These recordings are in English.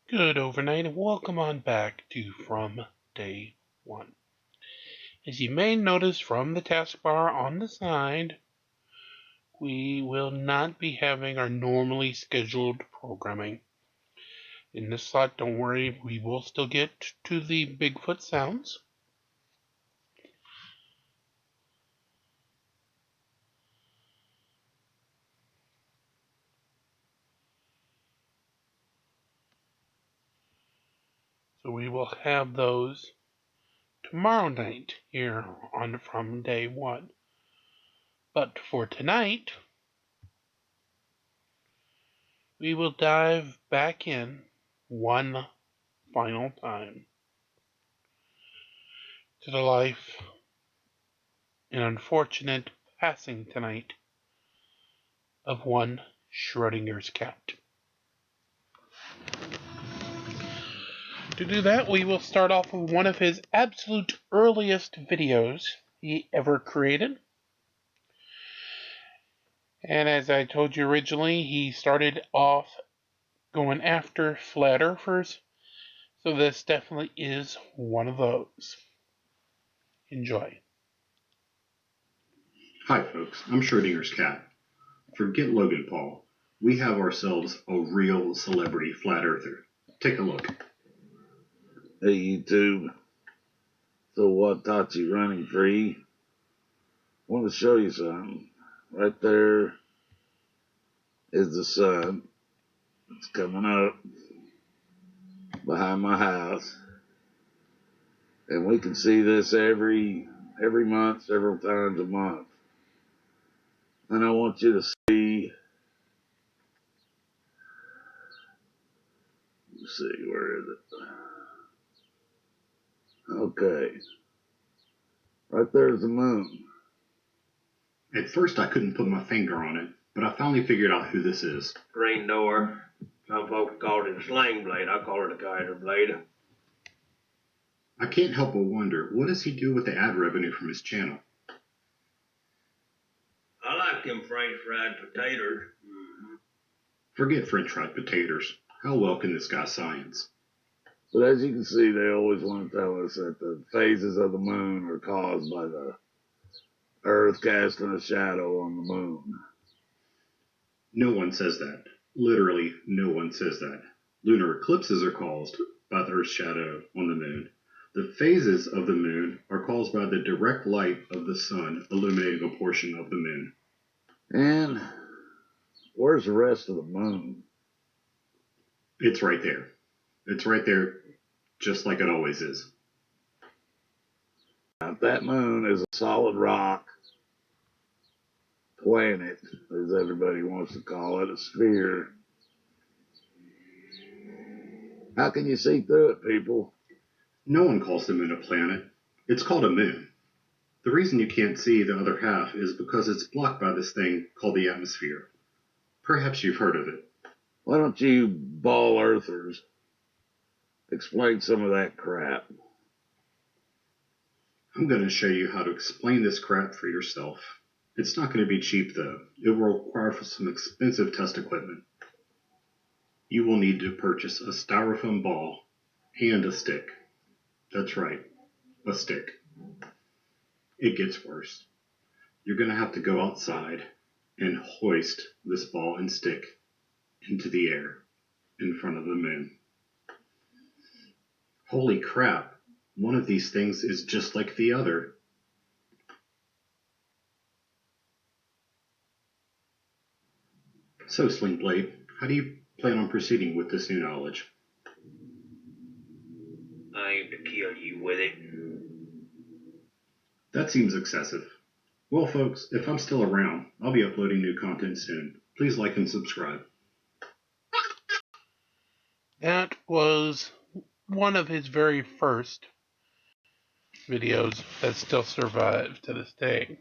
Good overnight and welcome on back to From Day 1. As you may notice from the taskbar on the side, we will not be having our normally scheduled programming. In this slot, don't worry, we will still get to the Bigfoot sounds. So we will have those tomorrow night here on From Day 1. But for tonight, we will dive back in one final time to the life and unfortunate passing tonight of one Schrodinger's cat. To do that, we will start off with one of his absolute earliest videos he ever created. And as I told you originally, he started off going after flat earthers, so this definitely is one of those. Enjoy. Hi folks, I'm Schrodinger's Cat. Forget Logan Paul. We have ourselves a real celebrity flat earther. Take a look. Hey YouTube, so what Tachi running free? I want to show you something. Right there is the sun. It's coming up behind my house. And we can see this every month, several times a month. And I want you to see, let's see, where is it? Okay. Right there's the moon. At first I couldn't put my finger on it, but I finally figured out who this is. Green door. Some folks call it a sling blade. I call it a kiter blade. I can't help but wonder, what does he do with the ad revenue from his channel? I like them French fried potatoes. Forget French fried potatoes. How well can this guy science? But as you can see, they always want to tell us that the phases of the moon are caused by the Earth casting a shadow on the moon. No one says that. Literally, no one says that. Lunar eclipses are caused by the Earth's shadow on the moon. The phases of the moon are caused by the direct light of the sun illuminating a portion of the moon. And where's the rest of the moon? It's right there. It's right there, just like it always is. That moon is a solid rock planet, as everybody wants to call it, a sphere. How can you see through it, people? No one calls the moon a planet. It's called a moon. The reason you can't see the other half is because it's blocked by this thing called the atmosphere. Perhaps you've heard of it. Why don't you ball earthers explain some of that crap? I'm going to show you how to explain this crap for yourself. It's not going to be cheap though. It will require some expensive test equipment. You will need to purchase a styrofoam ball and a stick. That's right, a stick. It gets worse. You're going to have to go outside and hoist this ball and stick into the air in front of the moon. Holy crap, one of these things is just like the other. So, Sling Blade, how do you plan on proceeding with this new knowledge? I aim to kill you with it. That seems excessive. Well, folks, if I'm still around, I'll be uploading new content soon. Please like and subscribe. That was one of his very first videos that still survive to this day.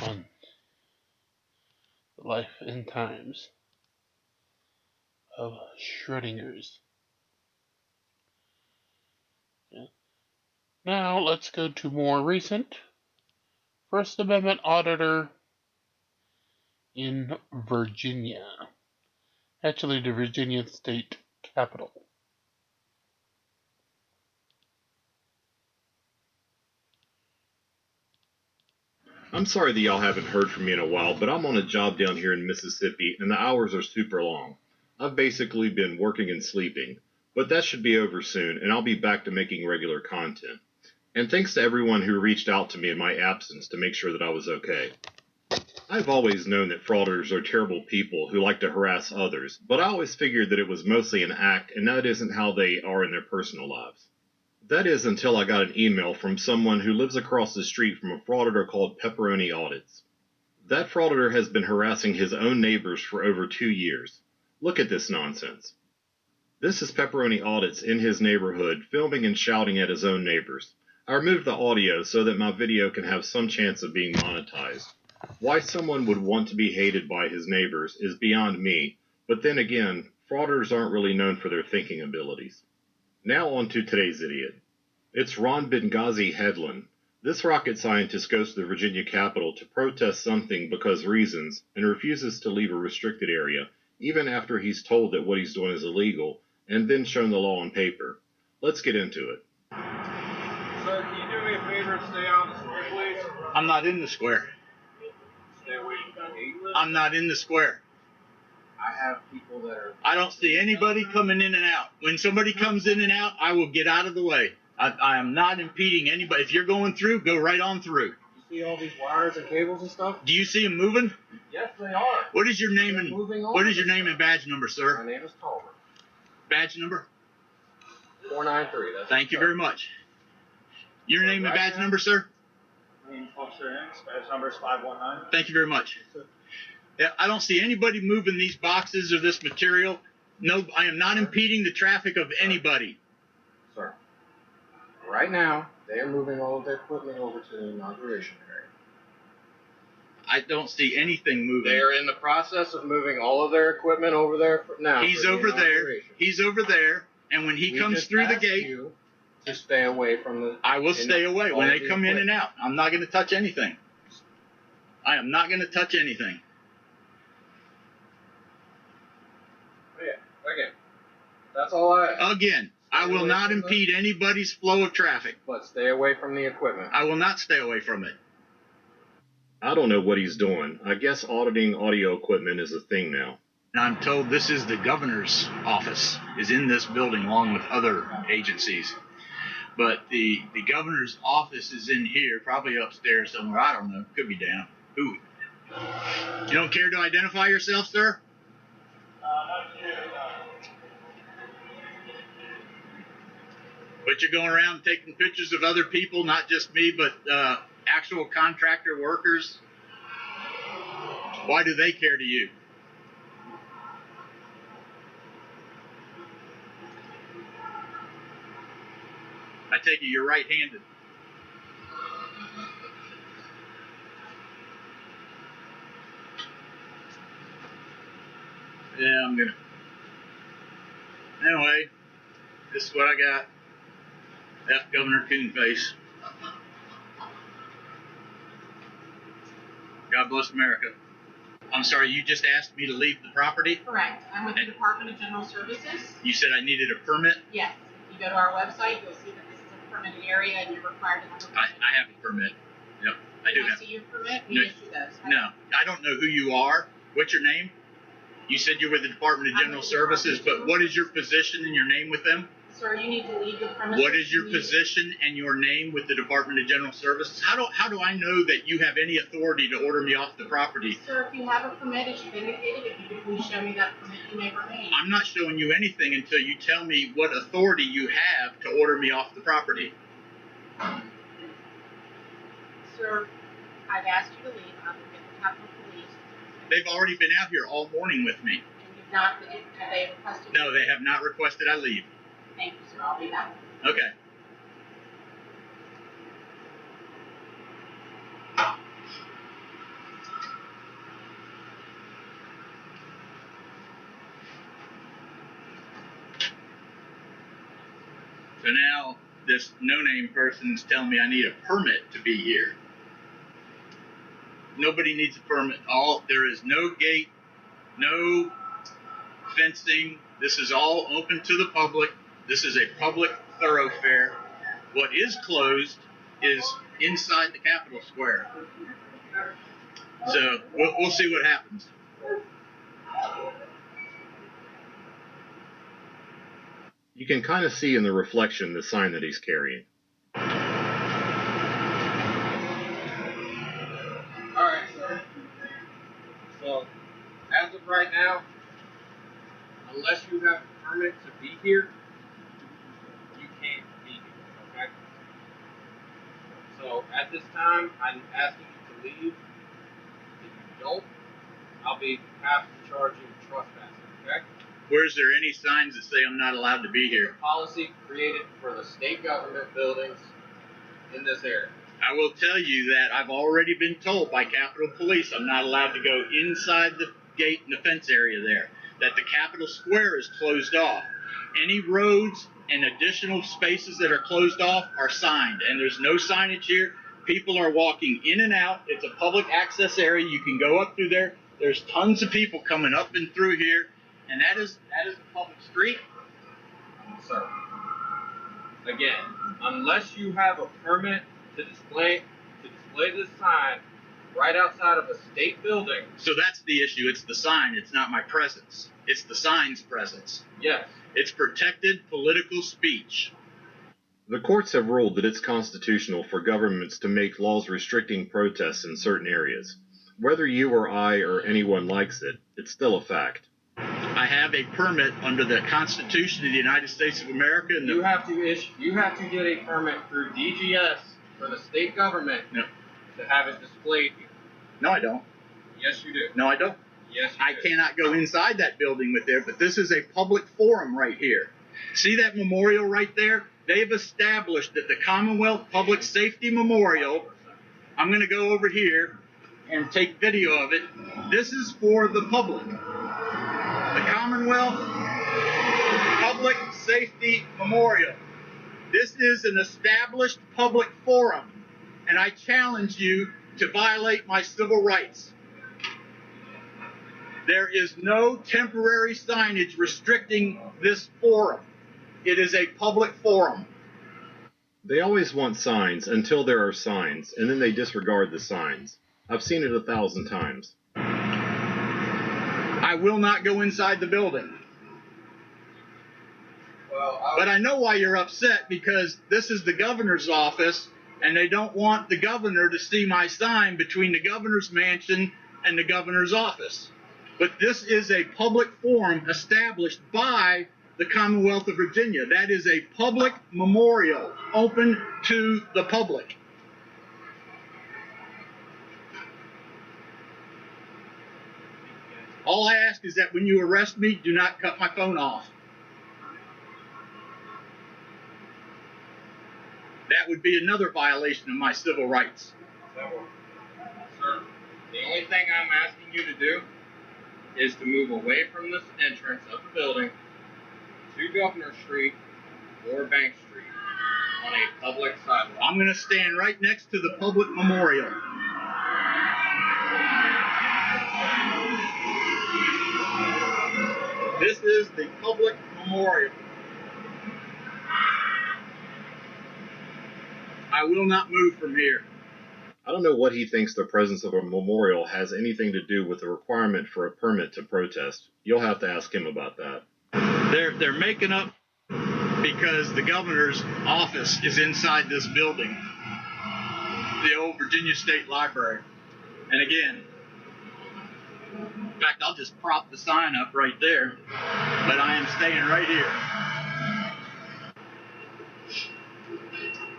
On the life and times of Schrodinger's. Yeah. Now let's go to more recent. First Amendment auditor in Virginia. Actually, the Virginia state capital. I'm sorry that y'all haven't heard from me in a while, but I'm on a job down here in Mississippi, and the hours are super long. I've basically been working and sleeping, but that should be over soon, and I'll be back to making regular content. And thanks to everyone who reached out to me in my absence to make sure that I was okay. I've always known that fraudsters are terrible people who like to harass others, but I always figured that it was mostly an act, and that isn't how they are in their personal lives. That is until I got an email from someone who lives across the street from a frauditor called Pepperoni Audits. That frauditor has been harassing his own neighbors for over 2 years. Look at this nonsense. This is Pepperoni Audits in his neighborhood, filming and shouting at his own neighbors. I removed the audio so that my video can have some chance of being monetized. Why someone would want to be hated by his neighbors is beyond me, but then again, fraudsters aren't really known for their thinking abilities. Now on to today's idiot. It's Ron Benghazi Hedlund. This rocket scientist goes to the Virginia Capitol to protest something because reasons and refuses to leave a restricted area, even after he's told that what he's doing is illegal, and then shown the law on paper. Let's get into it. Sir, can you do me a favor and stay out of the square, please? I'm not in the square. Stay away from the gate. I'm not in the square. I have people that are... I don't see anybody coming in and out. When somebody comes in and out, I will get out of the way. I am not impeding anybody. If you're going through, go right on through. You see all these wires and cables and stuff? Do you see them moving? Yes, they are. What is your name They're and moving on what is your this name and badge number, My sir? name is Culver. Badge number? 493. That's Thank you very much. Your name and badge number, sir? My name is Officer Hanks. Badge number is 519. Thank you very much. Yeah, I don't see anybody moving these boxes or this material. No, I am not impeding the traffic of anybody. Sir, right now, they are moving all of their equipment over to the inauguration area. I don't see anything moving. They are in the process of moving all of their equipment over there now. He's for the over there. inauguration. He's over there. And when he We comes just through the asked gate, you to stay away from the... I will stay away all when of they the come in and equipment. out. I'm not going to touch anything. I am not going to touch anything. Yeah, again, that's all I... Again, I will not impede anybody's flow of traffic. But stay away from the equipment. I will not stay away from it. I don't know what he's doing. I guess auditing audio equipment is a thing now. And I'm told this is the governor's office, is in this building along with other agencies. But the governor's office is in here, probably upstairs somewhere. I don't know. Could be down. Ooh. You don't care to identify yourself, sir? But you're going around taking pictures of other people, not just me, but actual contractor workers. Why do they care to you? I take it you're right-handed. Yeah, I'm gonna. Anyway, this is what I got. F Governor Coonface. God bless America. I'm sorry, you just asked me to leave the property? Correct. I'm with the Department of General Services. You said I needed a permit? Yes. If you go to our website, you'll see that this is a permitted area and you're required to have a permit. I have a permit. Yep, I do Can I have. see your permit? We No. issue those. No, I don't know who you are. What's your name? You said you're with the Department of I'm General with the Department Services, of but General what is your position and your name with them? Sir, you need to leave the premises. What is your You- position and your name with the Department of General Services? How do I know that you have any authority to order me off the property? Sir, if you have a permit, as you've indicated, if you could please show me that permit, you may remain. I'm not showing you anything until you tell me what authority you have to order me off the property. Sir, I've asked you to leave. I'm going to get the Capitol Police. They've already been out here all morning with me. And you've not, have they requested? No, they have not requested I leave. Thank you, sir. I'll be back. Okay. So now this no-name person's telling me I need a permit to be here. Nobody needs a permit. There is no gate, no fencing. This is all open to the public. This is a public thoroughfare. What is closed is inside the Capitol Square. So we'll see what happens. You can kind of see in the reflection the sign that he's carrying. Alright, sir. So, as of right now, unless you have a permit to be here, you can't be here, okay? So, at this time, I'm asking you to leave. If you don't, I'll be happy to charge you with trespassing, okay? Where's there any signs that say I'm not allowed to be here? Policy created for the state government buildings in this area. I will tell you that I've already been told by Capitol Police I'm not allowed to go inside the gate and the fence area there, that the Capitol Square is closed off. Any roads and additional spaces that are closed off are signed, and there's no signage here. People are walking in and out. It's a public access area. You can go up through there. There's tons of people coming up and through here, and that is a public street. Sir, again, unless you have a permit to display this sign right outside of a state building. So that's the issue. It's the sign. It's not my presence. It's the sign's presence. Yes. It's protected political speech. The courts have ruled that it's constitutional for governments to make laws restricting protests in certain areas. Whether you or I or anyone likes it, it's still a fact. I have a permit under the Constitution of the United States of America. And You have to get a permit through DGS for the state government to have it displayed here. No, I don't. Yes, you do. No, I don't. Yes, you I do. cannot go inside that building with there, but this is a public forum right here. See that memorial right there? They've established that the Commonwealth Public Safety Memorial, I'm going to go over here and take video of it. This is for the public. The Commonwealth Public Safety Memorial. This is an established public forum, and I challenge you to violate my civil rights. There is no temporary signage restricting this forum. It is a public forum. They always want signs until there are signs, and then they disregard the signs. I've seen it 1,000 times. I will not go inside the building. But I know why you're upset, because this is the governor's office, and they don't want the governor to see my sign between the governor's mansion and the governor's office. But this is a public forum established by the Commonwealth of Virginia. That is a public memorial open to the public. All I ask is that when you arrest me, do not cut my phone off. That would be another violation of my civil rights. Sir, the only thing I'm asking you to do is to move away from this entrance of the building to Governor Street or Bank Street on a public sidewalk. I'm going to stand right next to the public memorial. This is the public memorial. I will not move from here. I don't know what he thinks the presence of a memorial has anything to do with the requirement for a permit to protest. You'll have to ask him about that. They're making up because the governor's office is inside this building, the old Virginia State Library. And again, in fact, I'll just prop the sign up right there, but I am staying right here.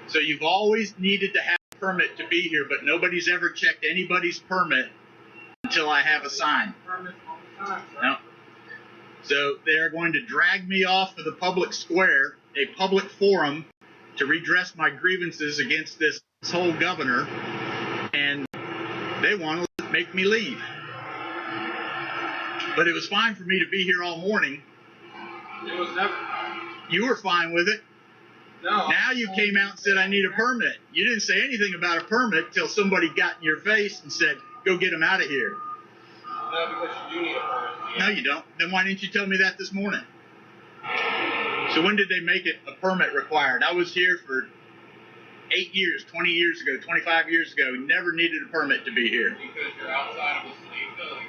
So you've always needed to have a permit to be here, but nobody's ever checked anybody's permit until I have a sign. No. So they're going to drag me off of the public square, a public forum, to redress my grievances against this whole governor, and they want to make me leave. But it was fine for me to be here all morning. It was never. You were fine with it. No. Now you came out and said I need a permit. You didn't say anything about a permit till somebody got in your face and said, go get them out of here. No, because you do need a permit. No, you don't. Then why didn't you tell me that this morning? So when did they make it a permit required? I was here for 8 years, 20 years ago, 25 years ago. Never needed a permit to be here. Because you're outside of the state building.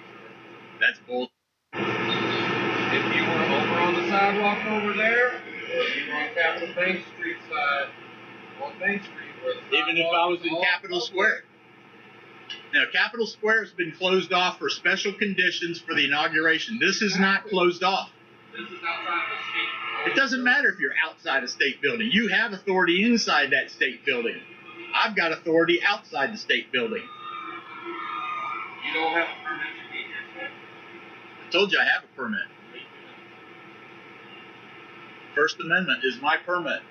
That's bull. If you were over on the sidewalk over there, or if you were on Capitol Bank Street side, on Bank Street, where the Even if I was in Capitol Square. Now, Capitol Square has been closed off for special conditions for the inauguration. This is not closed off. This is outside of the state. It doesn't matter if you're outside a state building. You have authority inside that state building. I've got authority outside the state building. You don't have a permit to be here, sir. I told you I have a permit. First Amendment is my permit.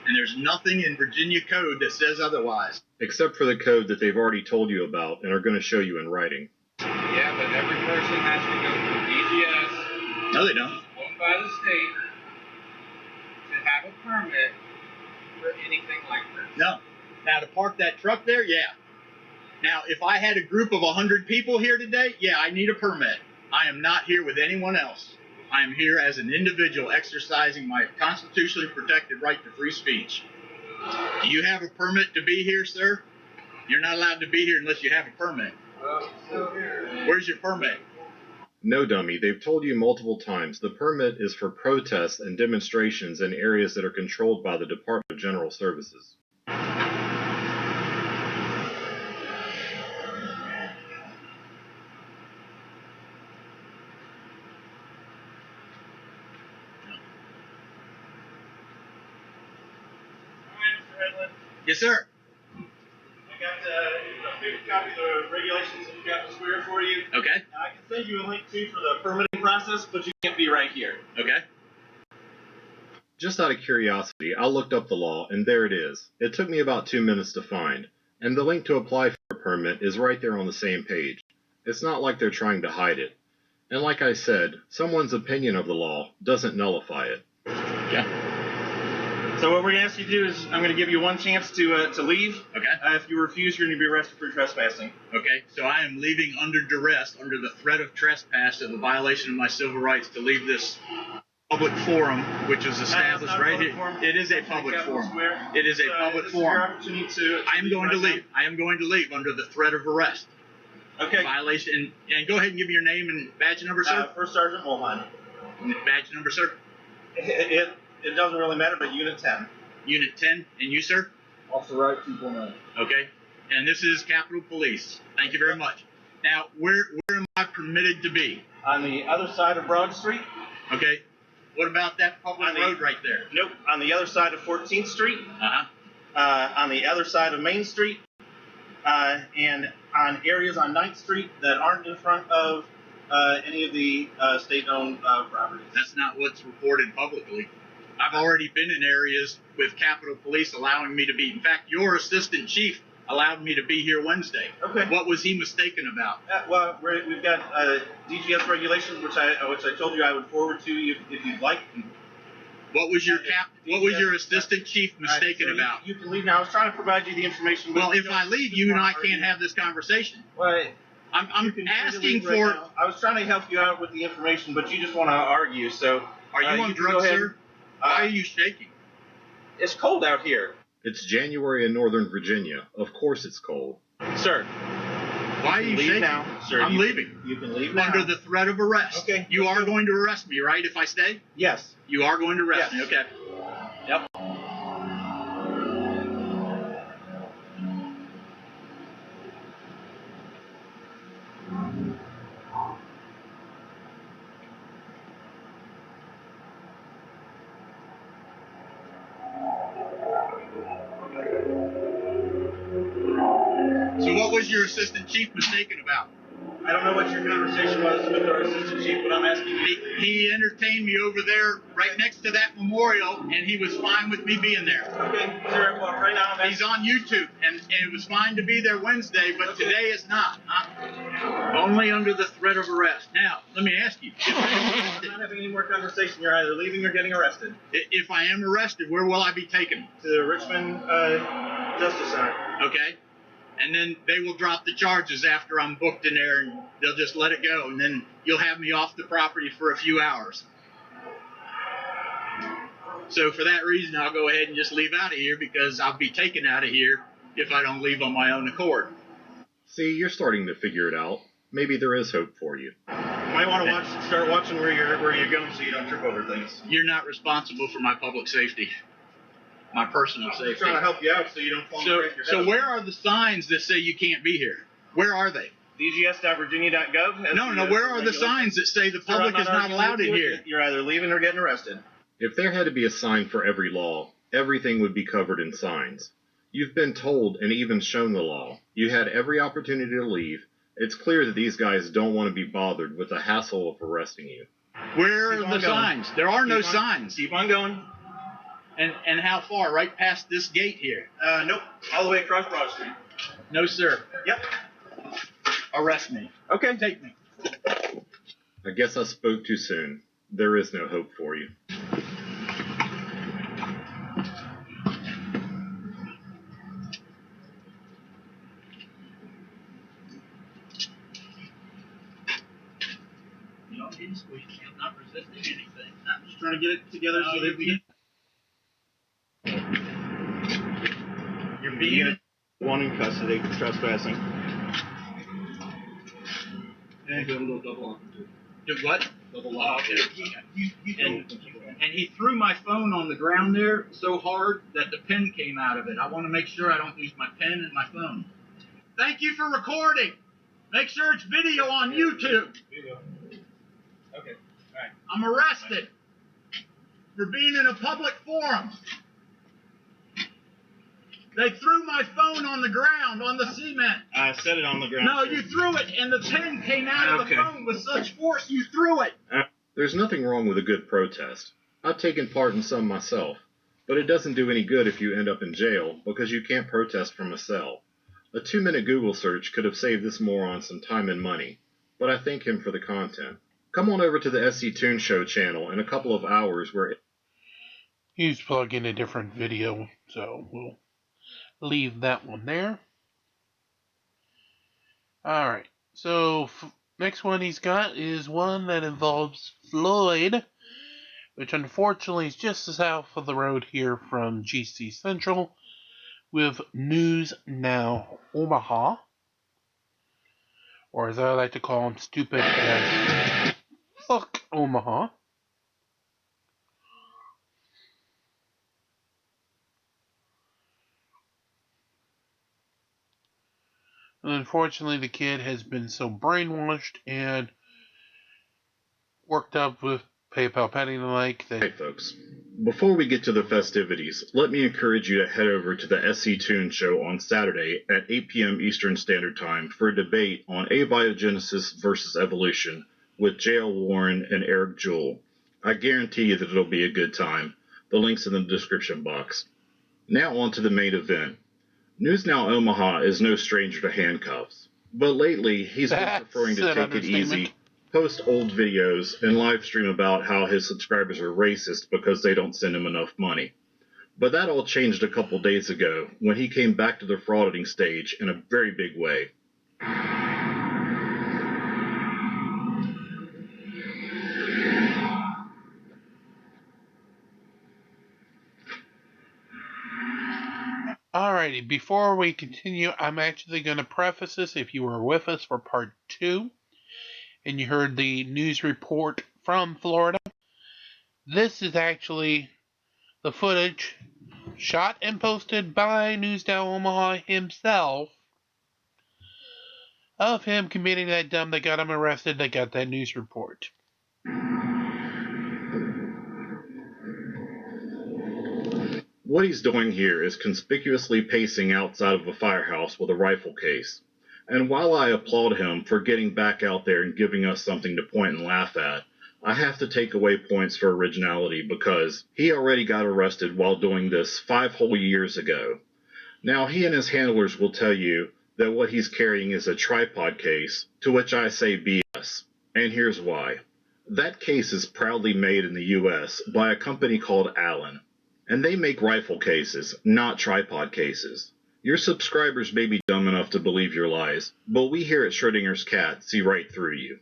And there's nothing in Virginia code that says otherwise. Except for the code that they've already told you about and are going to show you in writing. Yeah, but every person has to go through DGS. No, they don't. Owned by the state to have a permit for anything like this. No. Now, to park that truck there, yeah. Now, if I had a group of 100 people here today, yeah, I need a permit. I am not here with anyone else. I am here as an individual exercising my constitutionally protected right to free speech. Do you have a permit to be here, sir? You're not allowed to be here unless you have a permit. Where's your permit? No, dummy, they've told you multiple times the permit is for protests and demonstrations in areas that are controlled by the Department of General Services. Yes, sir. I got a paper copy of the regulations of Capitol Square for you. Okay. I can send you a link too for the permitting process, but you can't be right here. Okay. Just out of curiosity, I looked up the law, and there it is. It took me about 2 minutes to find, and the link to apply for a permit is right there on the same page. It's not like they're trying to hide it. And like I said, someone's opinion of the law doesn't nullify it. Yeah. So what we're going to ask you to do is I'm going to give you one chance to leave. Okay. If you refuse, you're going to be arrested for trespassing. Okay. So I am leaving under duress, under the threat of trespass of a violation of my civil rights to leave this public forum, which is established right here. It is a public forum. It is a public forum. I am going to leave. I am going to leave under the threat of arrest. Okay. Violation. And go ahead and give me your name and badge number, sir. First Sergeant Mulholland. Badge number, sir. It doesn't really matter, but Unit 10. Unit 10. And you, sir? Officer Wright, 249. Okay. And this is Capitol Police. Thank you very much. Now, where am I permitted to be? On the other side of Broad Street. Okay. What about that public road right there? Nope. On the other side of 14th Street. Uh-huh. On the other side of Main Street. And on areas on 9th Street that aren't in front of any of the state-owned properties. That's not what's reported publicly. I've already been in areas with Capitol Police allowing me to be. In fact, your assistant chief allowed me to be here Wednesday. Okay. What was he mistaken about? Well, we've got DGS regulations, which I told you I would forward to you if you'd like. What was your assistant chief mistaken so about? You can leave now. I was trying to provide you the information. Well, if I leave, you and I can't have this conversation. Well, I'm asking for. Right, I was trying to help you out with the information, but you just want to argue. So, are you on drugs, sir? Why are you shaking? It's cold out here. It's January in Northern Virginia. Of course it's cold. Sir. Why are you leave shaking? Now, sir. I'm leaving. You can leave now. Under the threat of arrest. Okay. You are going to arrest me, right, if I stay? Yes. You are going to arrest me, okay. Yep. So what was your assistant chief mistaken about? I don't know what your conversation was with our assistant chief, but I'm asking you. He entertained me over there right next to that memorial, and he was fine with me being there. Okay, sir, well, right now he's on YouTube, and it was fine to be there Wednesday, but today is not. Only under the threat of arrest. Now, let me ask you. I'm not having any more conversation. You're either leaving or getting arrested. If I am arrested, where will I be taken? To the Richmond Justice Center. Okay. and then they will drop the charges after I'm booked in there, and they'll just let it go, and then you'll have me off the property for a few hours. So for that reason, I'll go ahead and just leave out of here, because I'll be taken out of here if I don't leave on my own accord. See, you're starting to figure it out. Maybe there is hope for you. You might want to start watching where you're going so you don't trip over things. You're not responsible for my public safety, my personal I'm safety. trying to help you out so you don't fall and break your head. So where are the signs that say you can't be here? Where are they? DGS.virginia.gov. No, where are the signs that say the public is not allowed in here? You're either leaving or getting arrested. If there had to be a sign for every law, everything would be covered in signs. You've been told and even shown the law. You had every opportunity to leave. It's clear that these guys don't want to be bothered with the hassle of arresting you. Where are the signs? There are no signs. Keep on going. And how far? Right past this gate here? Nope. All the way across Broad Street. No, sir. Yep. Arrest me. Okay. Take me. I guess I spoke too soon. There is no hope for you. You know, in squeeze, I'm not resisting anything. I'm just trying to get it together so that we You're being one in custody for trespassing. And do a little double on. Do what? Double lock. And he threw my phone on the ground there so hard that the pen came out of it. I want to make sure I don't lose my pen and my phone. Thank you for recording. Make sure it's video on YouTube. Okay. All right. I'm arrested for being in a public forum. They threw my phone on the ground, on the cement. I set it on the ground. No, you threw it, and the pen came out of the phone with such force, you threw it. There's nothing wrong with a good protest. I've taken part in some myself, but it doesn't do any good if you end up in jail because you can't protest from a cell. A 2-minute Google search could have saved this moron some time and money, but I thank him for the content. Come on over to the SC Toon Show channel in a couple of hours where He's plugging a different video, so we'll leave that one there. Alright, so next one he's got is one that involves Floyd, which unfortunately is just south of the road here from GC Central, with News Now Omaha, or as I like to call him, stupid as fuck Omaha. And unfortunately, the kid has been so brainwashed and worked up with PayPal Penny and the like that... Hey folks, before we get to the festivities, let me encourage you to head over to the SC Toon Show on Saturday at 8 p.m. Eastern Standard Time for a debate on abiogenesis versus evolution with J.L. Warren and Eric Jewell. I guarantee you that it'll be a good time. The link's in the description box. Now on to the main event. News Now Omaha is no stranger to handcuffs, but lately he's been preferring to take it easy, post old videos, and live stream about how his subscribers are racist because they don't send him enough money. But that all changed a couple days ago when he came back to the frauding stage in a very big way. Alrighty, before we continue, I'm actually going to preface this if you were with us for part 2 and you heard the news report from Florida. This is actually the footage shot and posted by News Now Omaha himself of him committing that dumb that got him arrested, that got that news report. What he's doing here is conspicuously pacing outside of a firehouse with a rifle case. And while I applaud him for getting back out there and giving us something to point and laugh at, I have to take away points for originality because he already got arrested while doing this 5 whole years ago. Now, he and his handlers will tell you that what he's carrying is a tripod case, to which I say BS. And here's why. That case is proudly made in the US by a company called Allen. And they make rifle cases, not tripod cases. Your subscribers may be dumb enough to believe your lies, but we here at Schrodinger's Cat see right through you.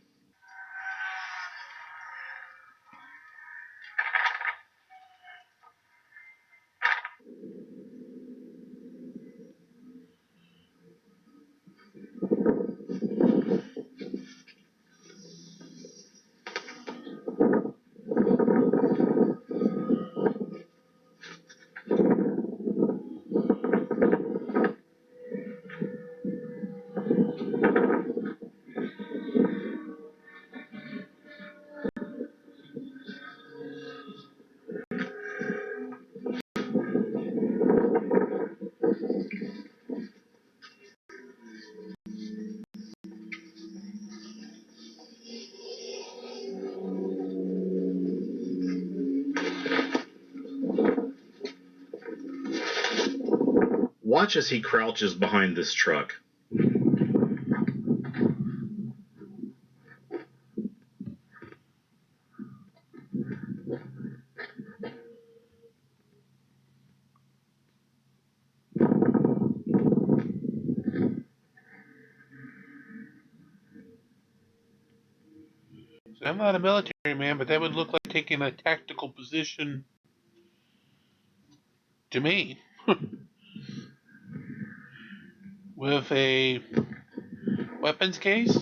Watch as he crouches behind this truck. So I'm not a military man, but that would look like taking a tactical position to me. With a weapons case?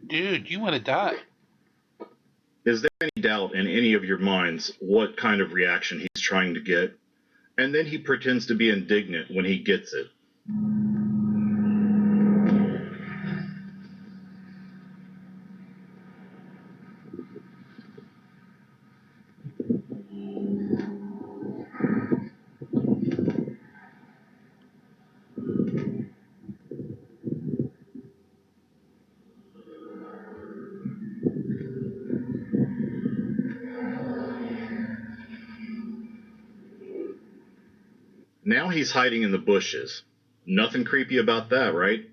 Dude, you want to die. Is there any doubt in any of your minds what kind of reaction he's trying to get? And then he pretends to be indignant when he gets it. Now he's hiding in the bushes. Nothing creepy about that, right?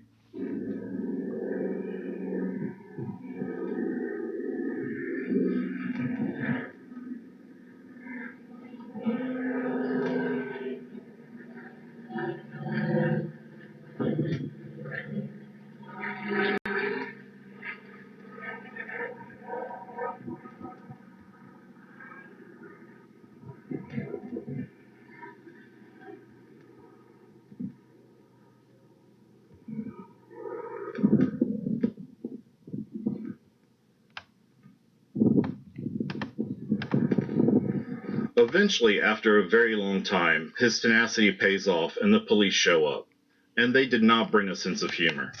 Eventually, after a very long time, his tenacity pays off and the police show up. And they did not bring a sense of humor.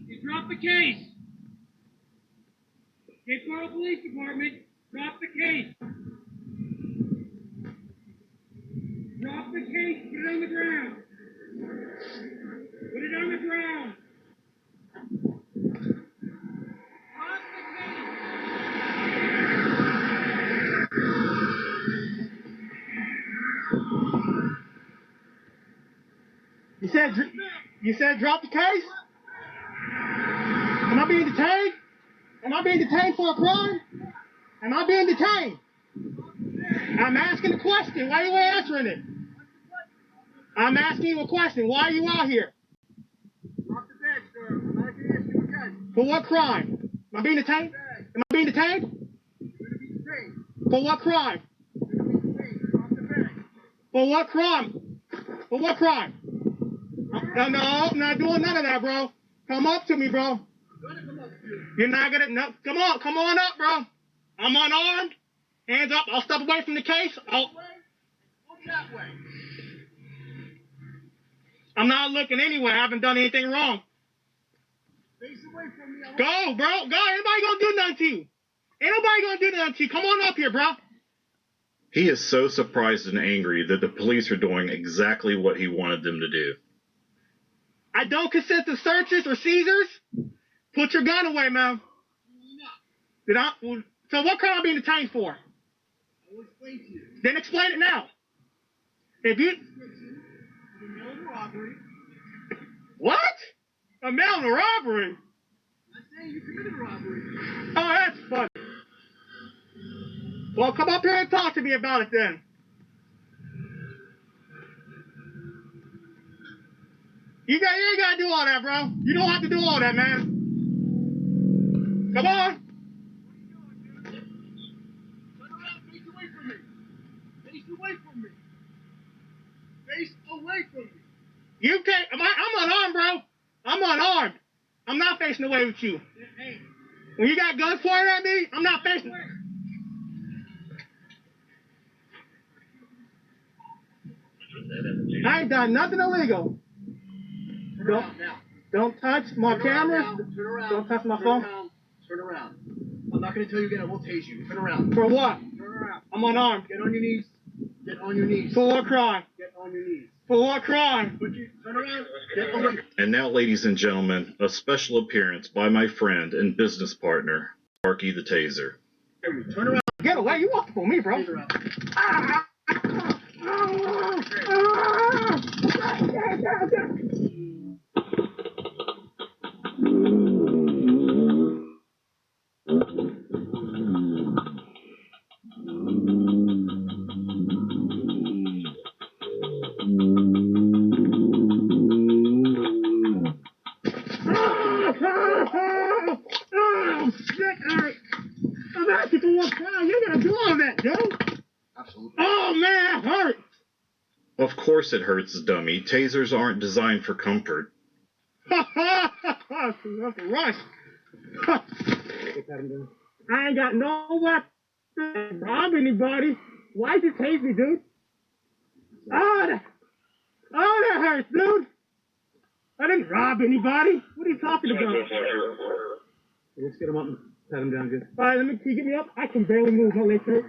You drop the case. Get to the police department. Drop the case. Drop the case. Put it on the ground. Put it on the ground. Drop the case. You said drop the case? Am I being detained? Am I being detained for a crime? Am I being detained? I'm asking a question. Why are you answering it? I'm asking you a question. Why are you out here? Drop the bag, sir. I'm not going to ask you again. For what crime? Am I being detained? Am I being detained? You're going to be detained. For what crime? You're going to be detained. Drop the bag. For what crime? For what crime? No, I'm not doing none of that, bro. Come up to me, bro. You're not gonna. No, come on up, bro. I'm unarmed. Hands up. I'll step away from the case. Look that way. I'm not looking anywhere. I haven't done anything wrong. Face away from me. Go, bro. Go. Ain't nobody gonna do nothing to you. Ain't nobody gonna do nothing to you. Come on up here, bro. He is so surprised and angry that the police are doing exactly what he wanted them to do. I don't consent to searches or seizures. Put your gun away, man. So what crime are being detained for? I will explain to you. Then explain it now. If you... Description of a robbery. What? A mail robbery? I'm not saying you committed a robbery. Oh, that's funny. Well, come up here and talk to me about it then. You ain't got to do all that, bro. You don't have to do all that, man. Come on. Turn around, face away from me. Face away from me. Face away from me. You can't. I'm unarmed, bro. I'm unarmed. I'm not facing away with you. Hey. When you got guns pointed at me, I'm not facing. I ain't done nothing illegal. Don't touch my camera. Turn around. Don't touch my phone. Turn around. I'm not going to tell you again. I will tase you. Turn around. For what? Turn around. I'm unarmed. Get on your knees. Get on your knees. For what crime? Get on your knees. For what crime? Turn around. Get on your knees. And now, ladies and gentlemen, a special appearance by my friend and business partner, Sparky the Taser. Turn around. Get away. You walked for me, bro. Taser out. I'm asking for one crime. You gotta do all that, dude. Absolutely. Oh man, that hurt. Of course it hurts, dummy. Tasers aren't designed for comfort. That's a rush. I ain't got no weapon to rob anybody. Why'd you tase me, dude? Oh, that hurts, dude. I didn't rob anybody. What are you talking about? Let's get him up and pat him down good. All right, can you get me up? I can barely move my legs hurt.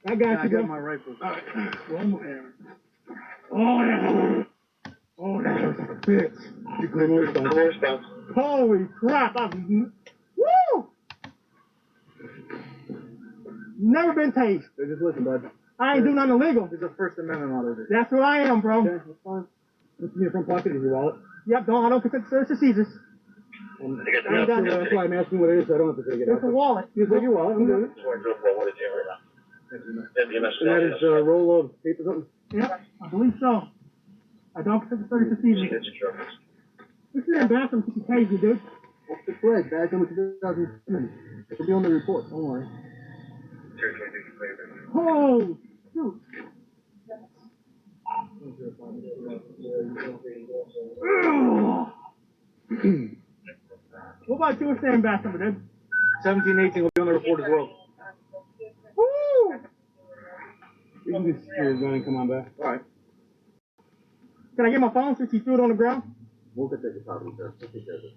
I got you, I bro. got my rifle. All right. One more hammer. Oh, that hurt. Oh, that hurts like a bitch. You claim more stuff. Holy crap. Woo! Never been tased. So just listen, bud. I ain't do nothing illegal. There's a First Amendment out of it. That's what I am, bro. Okay, that's fine. What's in your front pocket? Is your wallet? Yep, I don't consent to search the seizures. I ain't done that. That's why I'm asking what it is, so I don't have to take it out. It's a wallet. You take your wallet, I'm good. And that is a roll of paper something? Yep, I believe so. I don't consent to search the seizures. This is in the bathroom to tase you, dude. What's the flag? Back number 2007. It'll be on the report, don't worry. Oh, shoot. What about you staying back number, dude? 1718 will be on the report as well. Woo! You can just secure your gun and come on back. Alright. Can I get my phone since you threw it on the ground? We'll get that property, sir. We'll take care of it.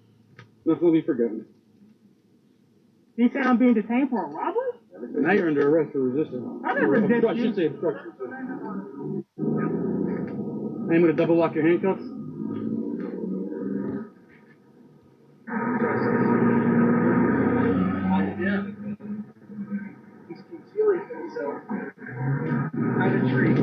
Nothing will be forgotten. You say I'm being detained for a robbery? Now you're under arrest for resistance. I never resisted I should you. say obstruction. I'm going to double lock your handcuffs. Yeah. He's concealing himself behind a tree.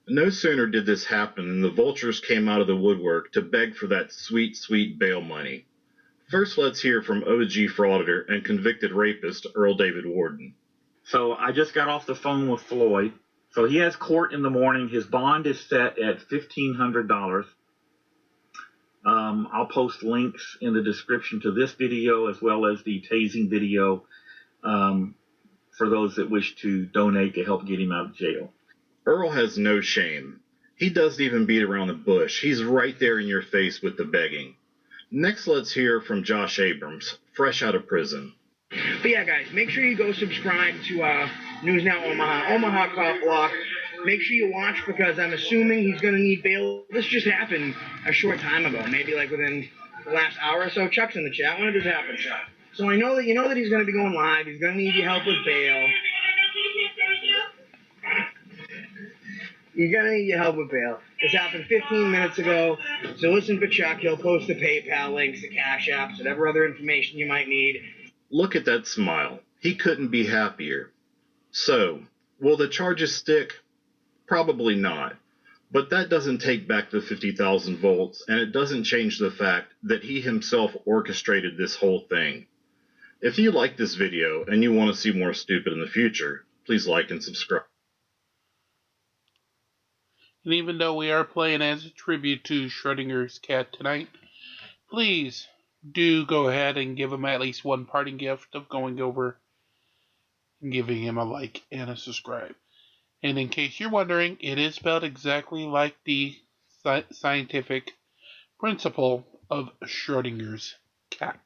No sooner did this happen than the vultures came out of the woodwork to beg for that sweet, sweet bail money. First, let's hear from OG frauditor and convicted rapist Earl David Warden. So I just got off the phone with Floyd. So he has court in the morning. His bond is set at $1,500. I'll post links in the description to this video as well as the tasing video for those that wish to donate to help get him out of jail. Earl has no shame. He doesn't even beat around the bush. He's right there in your face with the begging. Next, let's hear from Josh Abrams, fresh out of prison. But yeah, guys, make sure you go subscribe to News Now Omaha Cop Block. Make sure you watch because I'm assuming he's going to need bail. This just happened a short time ago, maybe like within the last hour or so. Chuck's in the chat. When did this happen, Chuck? So I know that you know that he's going to be going live. He's going to need your help with bail. You're gonna need your help with bail. This happened 15 minutes ago. So listen for Chuck. He'll post the PayPal links, the Cash Apps, whatever other information you might need. Look at that smile. He couldn't be happier. So, will the charges stick? Probably not. But that doesn't take back the 50,000 volts, and it doesn't change the fact that he himself orchestrated this whole thing. If you like this video and you want to see more stupid in the future, please like and subscribe. And even though we are playing as a tribute to Schrodinger's Cat tonight, please do go ahead and give him at least one parting gift of going over and giving him a like and a subscribe. And in case you're wondering, it is spelled exactly like the scientific principle of Schrodinger's cat.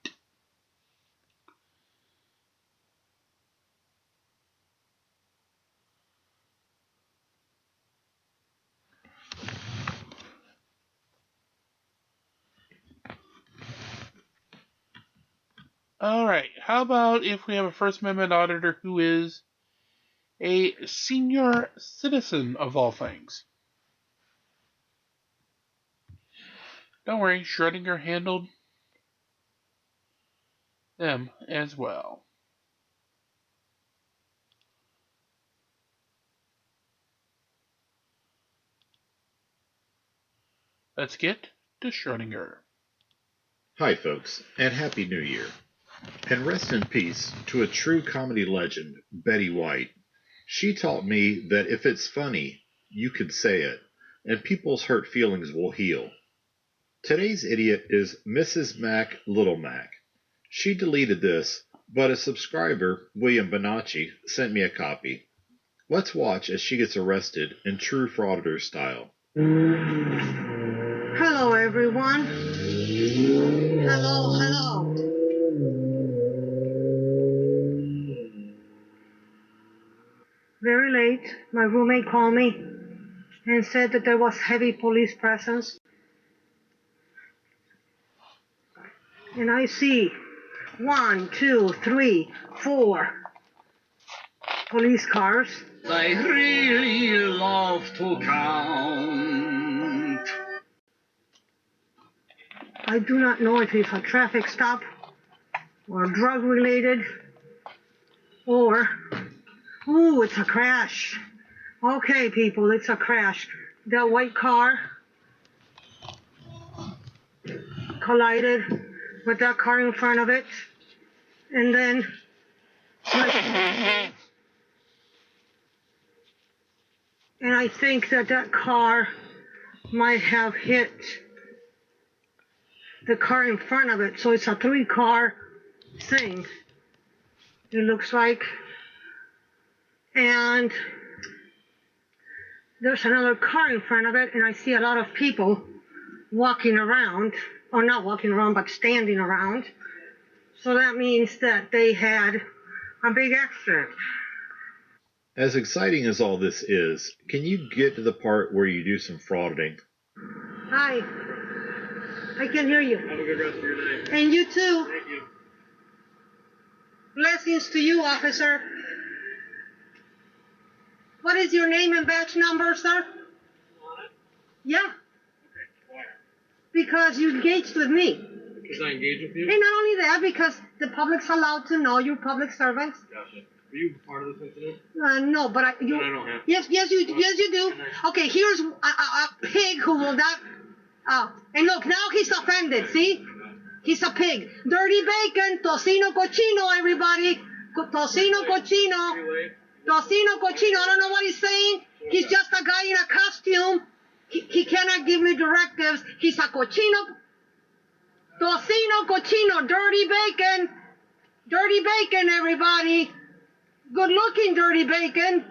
Alright, how about if we have a First Amendment auditor who is a senior citizen of all things? Don't worry, Schrodinger handled them as well. Let's get to Schrodinger. Hi, folks, and Happy New Year. And rest in peace to a true comedy legend, Betty White. She taught me that if it's funny, you could say it, and people's hurt feelings will heal. Today's idiot is Mrs. Mac Little Mac. She deleted this, but a subscriber, William Bonacci, sent me a copy. Let's watch as she gets arrested in true frauditor style. Hello, everyone. Hello. Very late, my roommate called me and said that there was heavy police presence. And I see 1, 2, 3, 4 police cars. I really love to count. I do not know if it's a traffic stop or drug related or, ooh, it's a crash. Okay, people, it's a crash. That white car collided with that car in front of it, and then and I think that car might have hit the car in front of it, so it's a 3-car thing, it looks like. And there's another car in front of it, and I see a lot of people walking around, or not walking around, but standing around. So that means that they had a big accident. As exciting as all this is, can you get to the part where you do some frauding? Hi. I can hear you. Have a good rest of your day. And you too. Thank you. Blessings to you, officer. What is your name and badge number, sir? Yeah. Okay, why? Because you engaged with me. Because I engage with you? And not only that, because the public's allowed to know you're public servants. Gotcha. Are you part of this incident? No, but you. Then I don't have to. Yes, you do. Okay, here's a pig who will not. And look, now he's offended. See, he's a pig. Dirty bacon, tocino cochino, everybody. Tocino cochino. Tocino cochino. I don't know what he's saying. He's just a guy in a costume. He cannot give me directives. He's a cochino. Tocino cochino. Dirty bacon. Dirty bacon, everybody. Good looking, dirty bacon.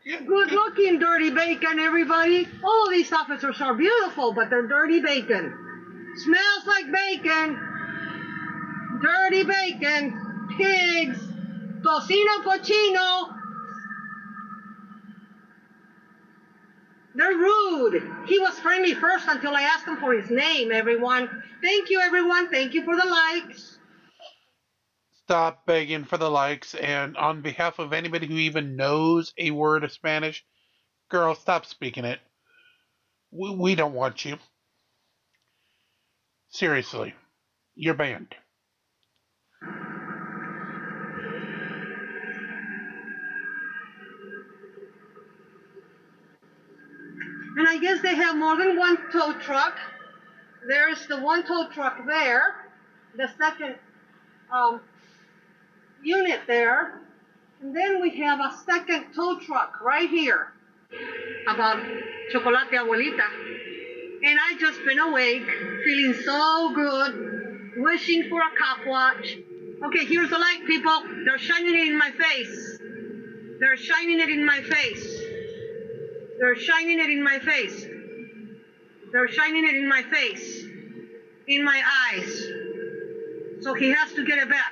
Good looking, dirty bacon, everybody. All of these officers are beautiful, but they're dirty bacon. Smells like bacon. Dirty bacon. Pigs. Tocino cochino. They're rude. He was friendly first until I asked him for his name, everyone. Thank you, everyone. Thank you for the likes. stop begging for the likes, and on behalf of anybody who even knows a word of Spanish, girl, stop speaking it. We don't want you. Seriously, you're banned. And I guess they have more than one tow truck. There's the one tow truck there, the second unit there, and then we have a second tow truck right here about Chocolate Abuelita. And I just been awake, feeling so good, wishing for a cop watch. Okay, here's the light, people. They're shining it in my face. They're shining it in my face. They're shining it in my face. They're shining it in my face. In my eyes. So he has to get it back.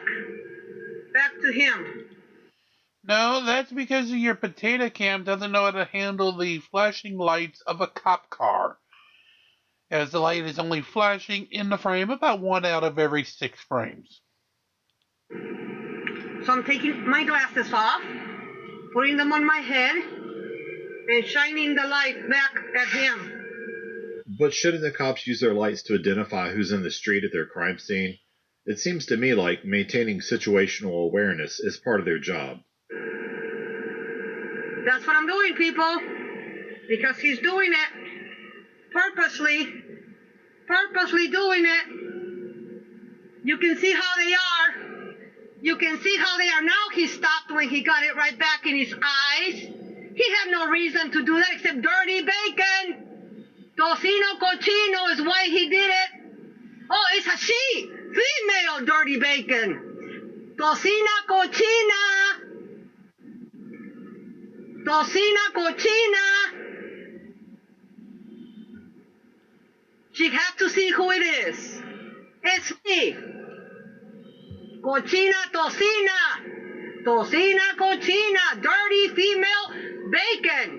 Back to him. No, that's because your potato cam doesn't know how to handle the flashing lights of a cop car, as the light is only flashing in the frame about 1 out of every 6 frames. So I'm taking my glasses off, putting them on my head, and shining the light back at him. But shouldn't the cops use their lights to identify who's in the street at their crime scene? It seems to me like maintaining situational awareness is part of their job. That's what I'm doing, people. Because he's doing it purposely doing it. You can see how they are. You can see how they are now. He stopped when he got it right back in his eyes. He had no reason to do that except dirty bacon. Tocino cochino is why he did it. Oh, it's a she. Female dirty bacon. Tocina cochina. Tocina cochina. She had to see who it is. It's me. Cochina tocina. Tocina cochina. Dirty female bacon.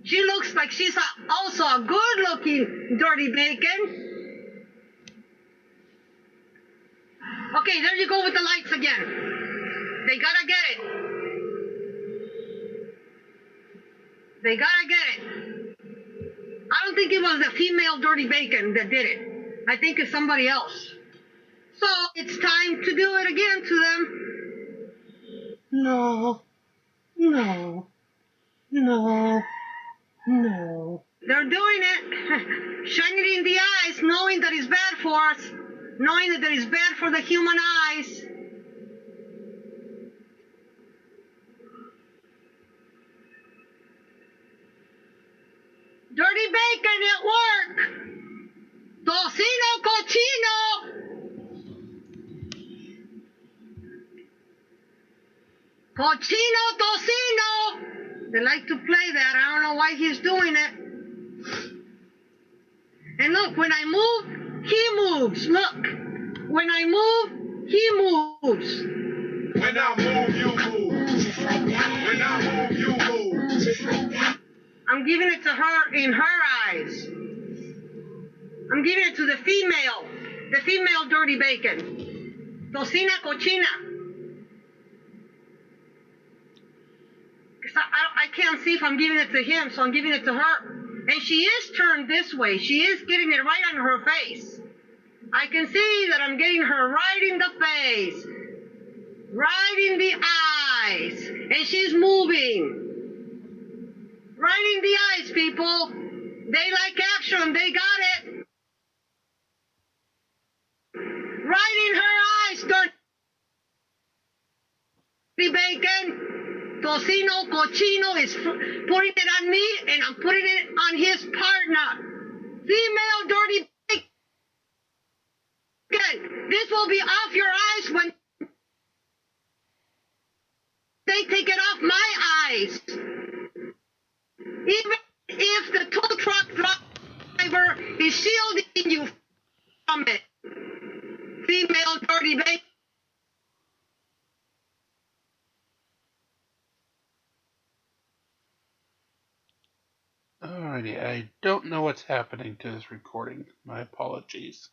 She looks like she's also a good-looking dirty bacon. Okay, there you go with the lights again. They gotta get it. They gotta get it. I don't think it was the female dirty bacon that did it. I think it's somebody else. So it's time to do it again to them. No. No. No. No. They're doing it. Shining it in the eyes, knowing that it's bad for us. Knowing that it's bad for the human eyes. Dirty bacon at work. Tocino cochino. Cochino tocino. They like to play that. I don't know why he's doing it. And look, when I move, he moves. Look. When I move, he moves. When I move, you move. When I move, you move. I'm giving it to her in her eyes. I'm giving it to the female dirty bacon. Tocina cochina. I can't see if I'm giving it to him, so I'm giving it to her. And she is turned this way. She is getting it right on her face. I can see that I'm getting her right in the face. Right in the eyes. And she's moving. Right in the eyes, people. They like action. They got it. Right in her eyes, dirty bacon. Tocino cochino is putting it on me, and I'm putting it on his partner. Female dirty bacon. This will be off your eyes when they take it off my eyes. Even if the tow truck driver is shielding you from it. Female dirty bacon. Alrighty, I don't know what's happening to this recording. My apologies.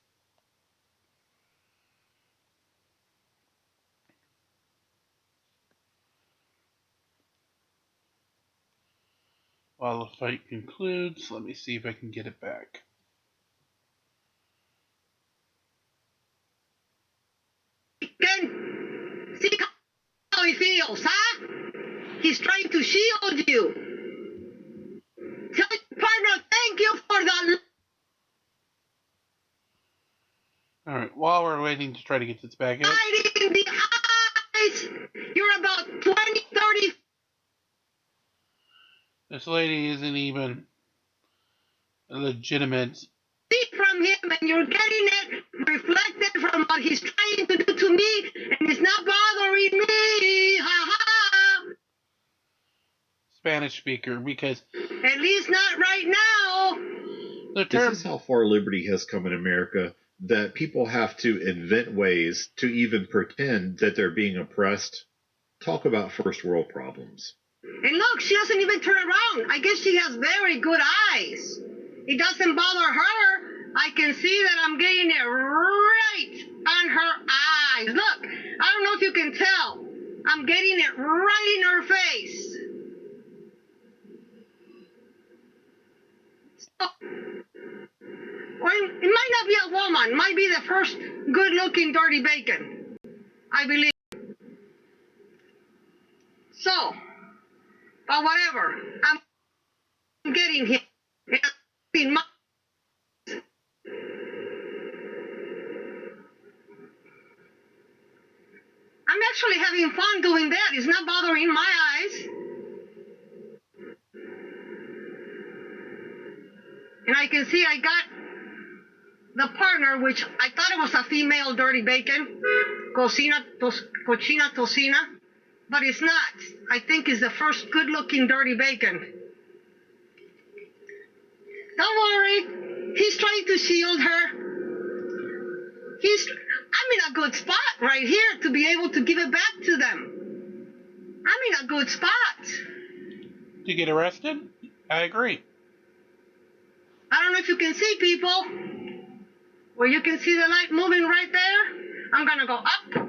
while the fight concludes. Let me see if I can get it back. See how he feels, huh? He's trying to shield you. Tell your partner thank you for that. Alright, while we're waiting to try to get this back in. Light in the eyes. You're about 20, 30. This lady isn't even a legitimate. Feet from him, and you're getting it reflected from what he's trying to do to me, and it's not bothering me. Ha ha. Spanish speaker, because at least not right now. the term. Is this how far liberty has come in America? That people have to invent ways to even pretend that they're being oppressed? Talk about first world problems. And look, she doesn't even turn around. I guess she has very good eyes. It doesn't bother her. I can see that I'm getting it right on her eyes. Look, I don't know if you can tell. I'm getting it right in her face. So, well, it might not be a woman. It might be the first good-looking dirty bacon, I believe. So, but whatever. I'm getting him. I'm actually having fun doing that. It's not bothering my eyes. And I can see I got the partner, which I thought it was a female dirty bacon, cochina tocina, but it's not. I think it's the first good-looking dirty bacon. Don't worry, he's trying to shield her. I'm in a good spot right here to be able to give it back to them. I'm in a good spot. To get arrested? I agree. I don't know if you can see, people. Where you can see the light moving right there. I'm going to go up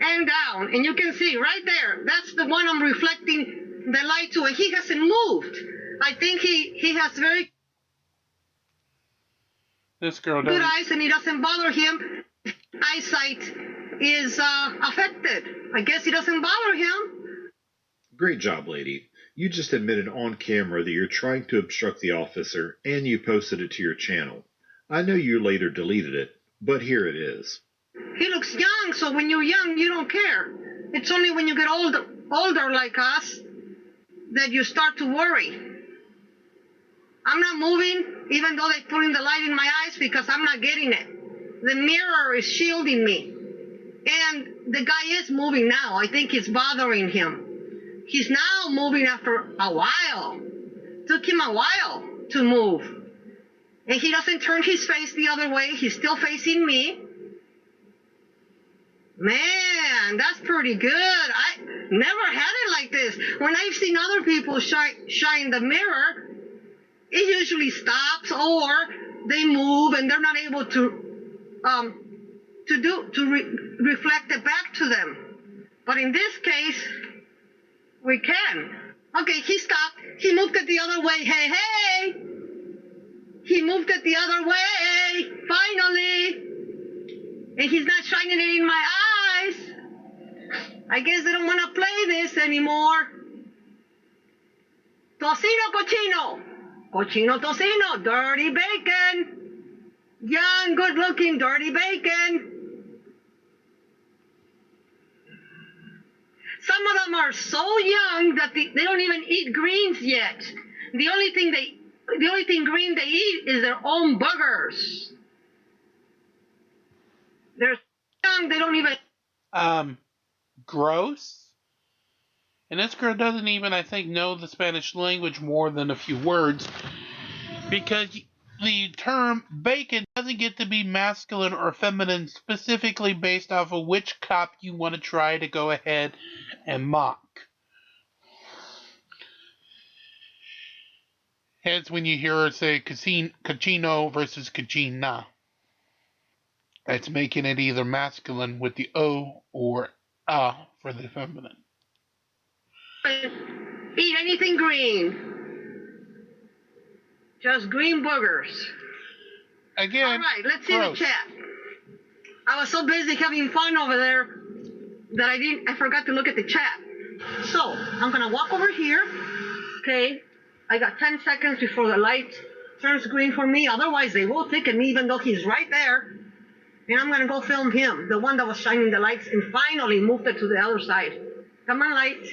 and down. And you can see right there. That's the one I'm reflecting the light to. And he hasn't moved. I think he has very This girl good doesn't. eyes, and it doesn't bother him. Eyesight is affected. I guess it doesn't bother him. Great job, lady. You just admitted on camera that you're trying to obstruct the officer, and you posted it to your channel. I know you later deleted it, but here it is. He looks young, so when you're young, you don't care. It's only when you get older like us, that you start to worry. I'm not moving, even though they put in the light in my eyes, because I'm not getting it. The mirror is shielding me. And the guy is moving now. I think it's bothering him. He's now moving after a while. Took him a while to move. And he doesn't turn his face the other way. He's still facing me. Man, that's pretty good. I never had it like this. When I've seen other people shine the mirror, it usually stops, or they move and they're not able to reflect it back to them. But in this case, we can. Okay, he stopped. He moved it the other way. Hey, hey! He moved it the other way, finally. And he's not shining it in my eyes. I guess they don't want to play this anymore. Tocino, cochino. Cochino, tocino. Dirty bacon. Young, good-looking, dirty bacon. Some of them are so young that they don't even eat greens yet. The only thing green they eat is their own buggers. They're young, they don't even... Gross. And this girl doesn't even, I think, know the Spanish language more than a few words. Because the term bacon doesn't get to be masculine or feminine specifically based off of which cop you want to try to go ahead and mock. Hence when you hear her say cochino versus cochina. It's making it either masculine with the O or A for the feminine. eat anything green. Just green boogers. Again, all right, let's see gross. the chat. I was so busy having fun over there that I forgot to look at the chat. So I'm gonna walk over here. Okay, I got 10 seconds before the light turns green for me. Otherwise, they will ticket me, even though he's right there. And I'm gonna go film him, the one that was shining the lights, and finally moved it to the other side. Come on, light.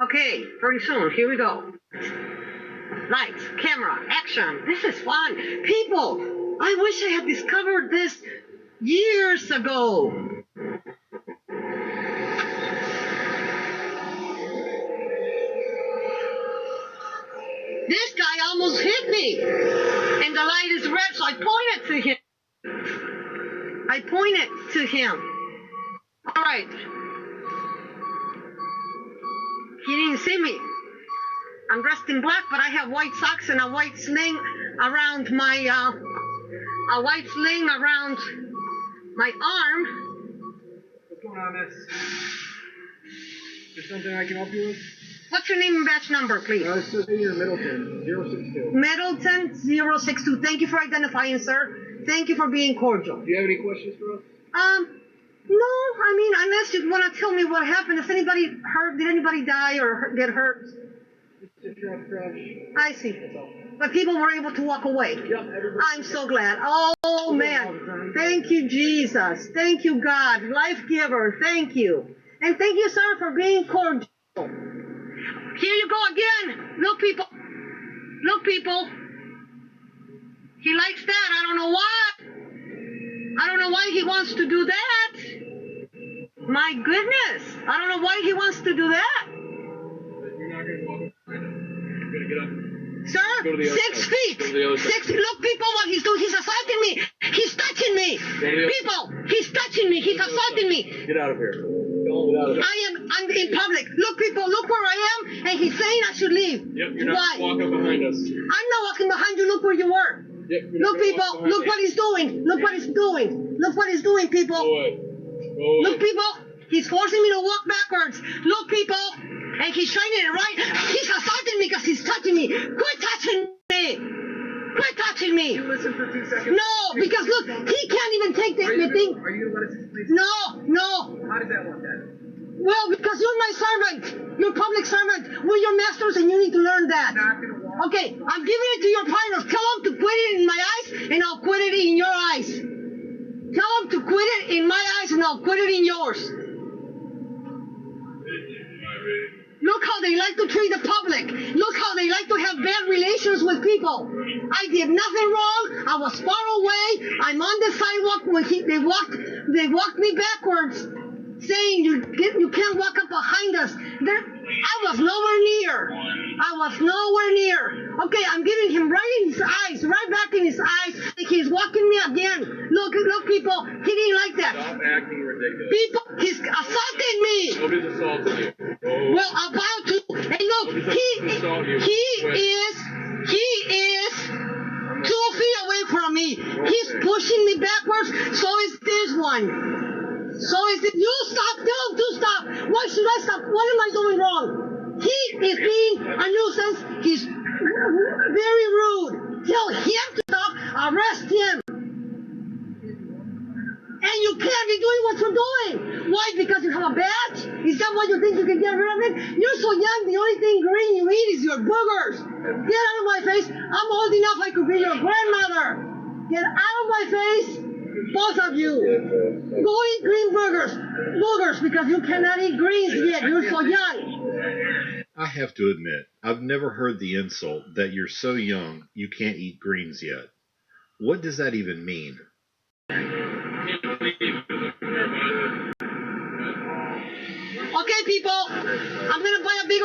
Okay, pretty soon. Here we go. Lights, camera, action. This is fun. People, I wish I had discovered this years ago. This guy almost hit me. And the light is red, so I pointed to him. All right. He didn't see me. I'm dressed in black, but I have white socks and a white sling around my arm. What's going on, miss? Is there something I can help you with? What's your name and batch number, please? It's just here, Middleton, 062. Middleton 062. Thank you for identifying, sir. Thank you for being cordial. Do you have any questions for us? No, I mean, unless you want to tell me what happened. If anybody hurt, did anybody die or get hurt? It's a traffic crash. I see. But people were able to walk away. Yep, everybody. I'm so glad. Oh, man. Thank you, Jesus. Thank you, God. Life giver. Thank you. And thank you, sir, for being cordial. Here you go again. Look, people. Look, people. He likes that. I don't know why. I don't know why he wants to do that. My goodness. I don't know why he wants to do that. You're not going to walk behind him. You're going to get up. Sir, 6 feet. 6 feet. Look, people, what he's doing. He's assaulting me. He's touching me. People, he's touching me. He's assaulting me. Get out of here. Get out of here. I'm in public. Look, people, look where I am. And he's saying I should leave. Yep, you're not Why? walking behind us. I'm not walking behind you. Look where you were. Yep, look, people. Look what he's doing. Look what he's doing. Look what he's doing, people. Go away. Look, people. He's forcing me to walk backwards. Look, people. And he's shining it right. He's assaulting me because he's touching me. Quit touching me. Quit touching me. You listen for 2 seconds. No, because look, he can't even take the thing. Are you going to let us explain? No. How does that work, Dad? Well, because you're my servant. You're public servant. We're your masters and you need to learn that. Okay, I'm giving it to your partners. Tell them to quit it in my eyes and I'll quit it in your eyes. Tell them to quit it in my eyes and I'll quit it in yours. Look how they like to treat the public. Look how they like to have bad relations with people. I did nothing wrong. I was far away. I'm on the sidewalk when they walked me backwards, saying you can't walk up behind us. I was nowhere near. Okay, I'm giving him right in his eyes, right back in his eyes. He's walking me again. Look, people, he didn't like that. Stop acting ridiculous. People, he's assaulting me. Nobody's assaulting you. Oh. Well, about to. And look, he is 2 feet away from me. He's pushing me backwards. So is this one. So is it. You stop. Tell him to stop. Why should I stop? What am I doing wrong? He is being a nuisance. He's very rude. Tell him to stop. Arrest him. And you can't be doing what you're doing. Why? Because you have a badge? Is that why you think you can get rid of it? You're so young, the only thing green you eat is your boogers. Get out of my face. I'm old enough I could be your grandmother. Get out of my face. Both of you. Go eat green boogers, because you cannot eat greens yet. You're so young. I have to admit, I've never heard the insult that you're so young you can't eat greens yet. What does that even mean? Okay, people, I'm going to buy a big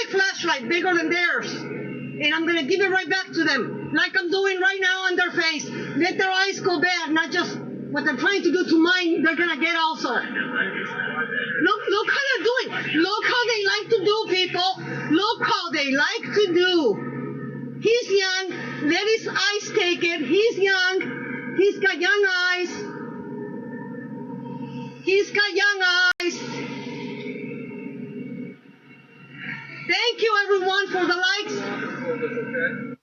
flashlight, bigger than theirs. And I'm going to give it right back to them, like I'm doing right now on their face. Let their eyes go bad, not just what they're trying to do to mine, they're going to get also. Look how they're doing. Look how they like to do, people. Look how they like to do. He's young. Let his eyes take it. He's young. He's got young eyes. He's got young eyes. Thank you, everyone, for the likes.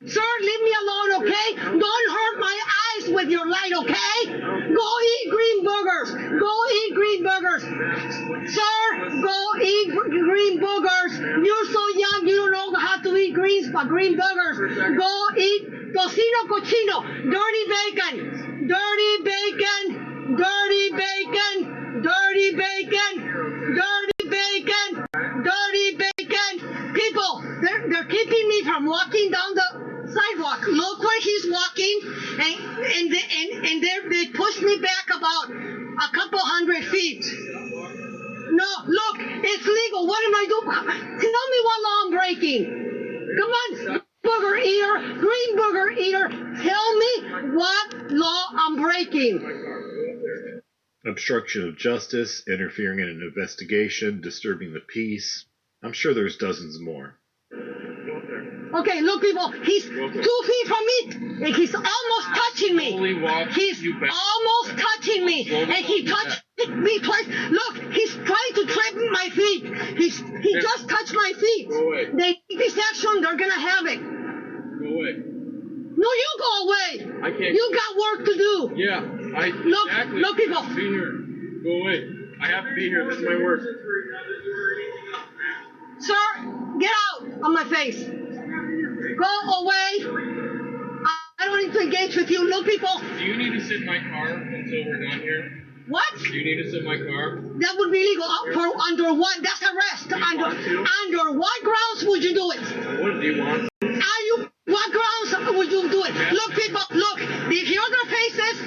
Sir, leave me alone, okay? Don't hurt my eyes with your light, okay? Go eat green burgers. Go eat green burgers. Sir, go eat green burgers. You're so young, you don't know how to eat greens, but green burgers. Go eat tocino cochino, dirty bacon, dirty bacon, dirty bacon, dirty bacon, dirty bacon, dirty bacon. People, they're keeping me from walking down the sidewalk. Look where he's walking, and they pushed me back about a couple 100 feet. No, look, it's legal. What am I doing? Tell me what law I'm breaking. Come on, booger eater, green booger eater. Tell me what law I'm breaking. Obstruction of justice, interfering in an investigation, disturbing the peace. I'm sure there's dozens more. Okay, look, people, he's 2 feet from me, and he's almost touching me. He's almost touching me, and he touched me twice. Look, he's trying to trip my feet. He just touched my feet. They take this action, they're gonna have it. Go away. No, you go away. I can't. You got work to do. Yeah, Look, people. Be here. Go away. I have to be here. This is my work. Sir, get out of my face. Go away. I don't need to engage with you. Look, people. Do you need to sit in my car until we're done here? What? Do you need to sit in my car? That would be illegal. Under what? That's arrest. Under what grounds would you do it? What do you want? What grounds would you do it? Look, people, look. The other faces,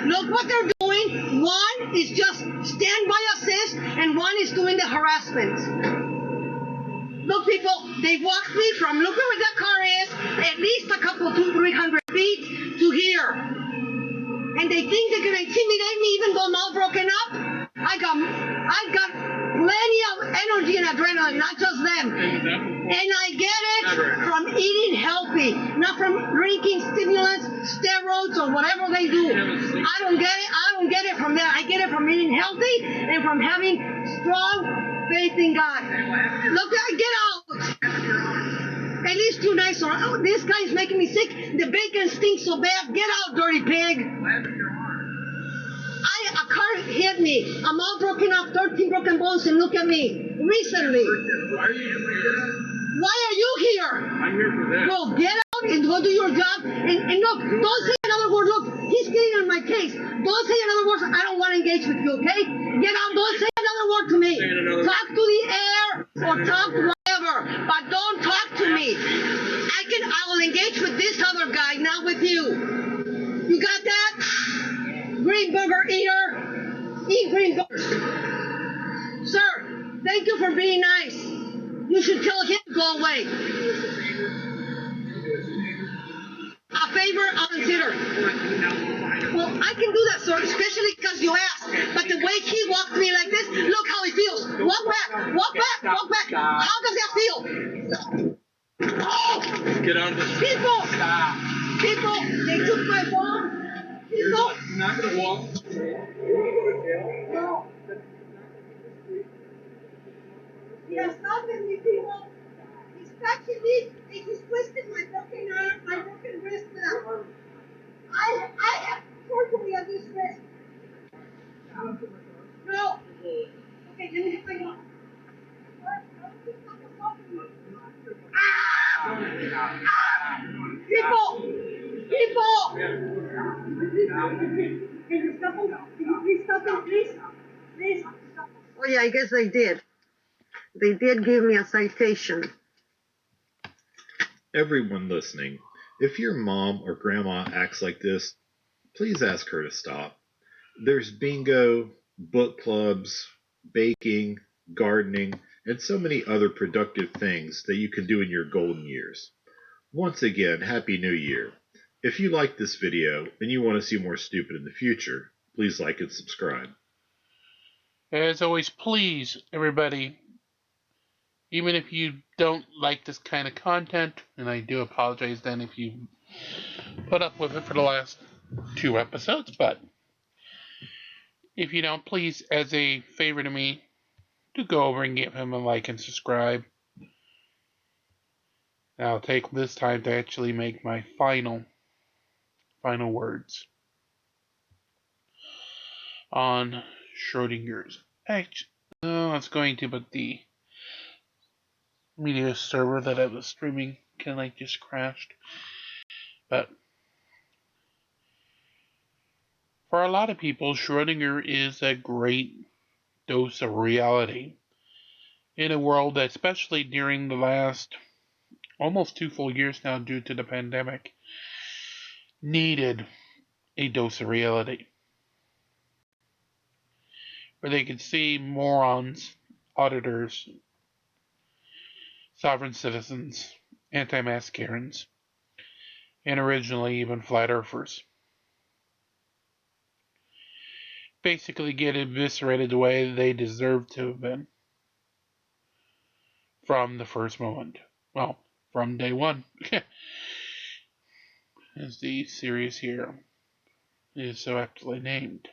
look what they're doing. One is just standby assist, and one is doing the harassment. Look, people, they walked me from, look where that car is, at least a couple, 200-300 feet to here. And they think they're gonna intimidate me even though I'm all broken up? I got plenty of energy and adrenaline, not just them. And I get it from eating healthy, not from drinking stimulants, steroids, or whatever they do. I don't get it from that. I get it from eating healthy and from having strong faith in God. Look, get out. At least 2 nights. Oh, this guy is making me sick. The bacon stinks so bad. Get out, dirty pig. A car hit me. I'm all broken up, 13 broken bones, and look at me. Recently. Why are you here? I'm here for that. Well, get out and go do your job. And look, don't say another word. Look, he's getting on my case. Don't say another word. I don't want to engage with you, okay? Get out. Don't say another word to me. Talk to the air or talk whatever, but don't talk to me. I will engage with this other guy, not with you. You got that? Green burger eater. Eat green burgers. Sir, thank you for being nice. You should tell him to go away. A favor, I'll consider. Well, I can do that, sir, especially because you asked. But the way he walked me like this, look how he feels. Walk back, walk back, walk back. How does that feel? Oh! Get out of this. People! People, they took my phone. People! You're not going to walk. No. He has stopping me, people. He's touching me, and he's twisting my broken arm, my broken wrist with a arm. I have surgery on this wrist. No. Okay, let me hit my arm. People! People! Can you stop him? Can you please stop him, please? Please. Oh yeah, I guess they did. They did give me a citation. Everyone listening, if your mom or grandma acts like this, please ask her to stop. There's bingo, book clubs, baking, gardening, and so many other productive things that you can do in your golden years. Once again, Happy New Year. If you like this video and you want to see more stupid in the future, please like and subscribe. As always, please, everybody, even if you don't like this kind of content, and I do apologize then if you put up with it for the last 2 episodes, but if you don't, please, as a favor to me, do go over and give him a like and subscribe. Now I'll take this time to actually make my final words on Schrodinger's. Actually, no, I was going to, but the media server that I was streaming kind of just crashed. But for a lot of people, Schrodinger is a great dose of reality in a world that, especially during the last almost 2 full years now due to the pandemic, needed a dose of reality. Where they could see morons, auditors, sovereign citizens, anti-mask Karens, and originally even flat earthers basically get eviscerated the way they deserve to have been from the first moment. Well, from day one, as the series here is so aptly named.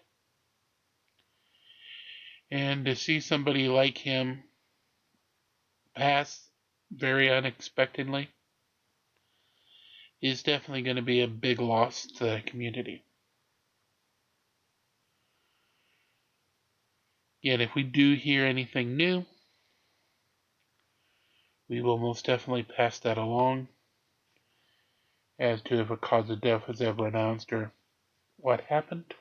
And to see somebody like him pass very unexpectedly is definitely going to be a big loss to the community. Yet if we do hear anything new, we will most definitely pass that along as to if a cause of death was ever announced or what happened.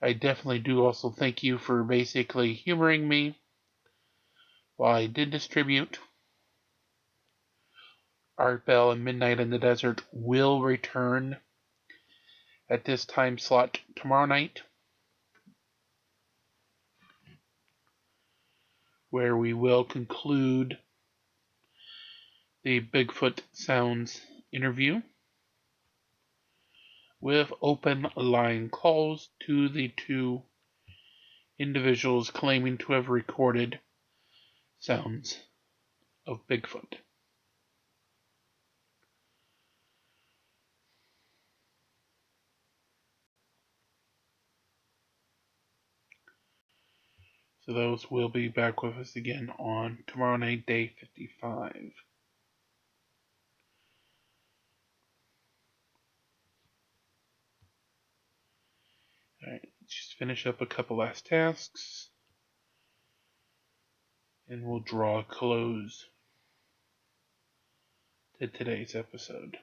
I definitely do also thank you for basically humoring me while I did distribute. Art Bell and Midnight in the Desert will return at this time slot tomorrow night, where we will conclude the Bigfoot Sounds interview with open line calls to the 2 individuals claiming to have recorded sounds of Bigfoot. So those will be back with us again on tomorrow night, day 55. Alright, let's just finish up a couple last tasks, and we'll draw a close to today's episode.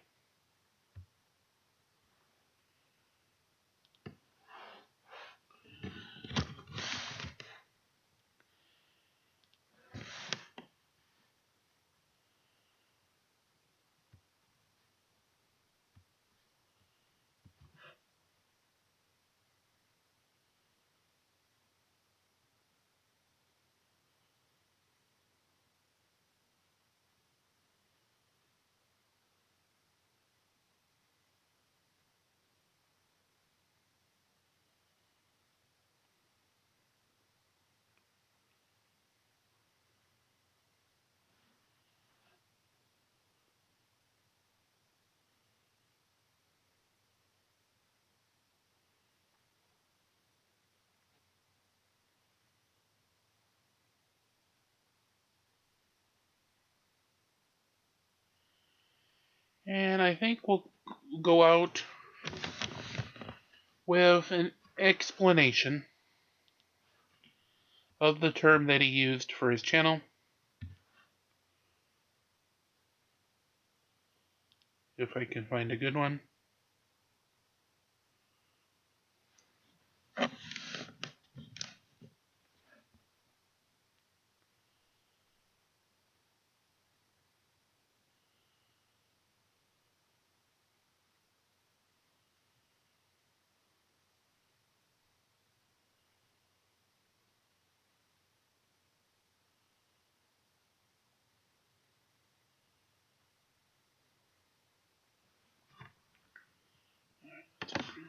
And I think we'll go out with an explanation of the term that he used for his channel. If I can find a good one.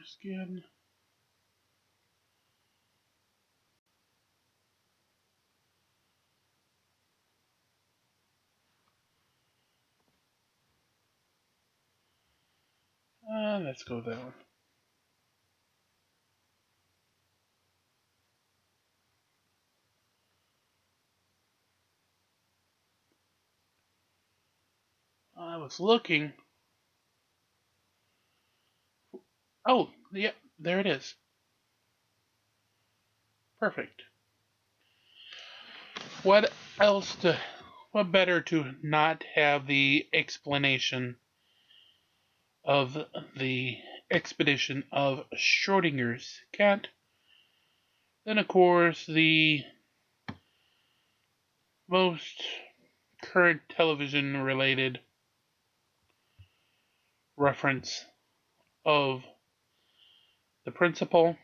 Skin. Let's go with that one. was looking. Oh, yeah, there it is. Perfect. What else what better to not have the explanation of the expedition of Schrodinger's cat than, of course, the most current television related reference of the principle.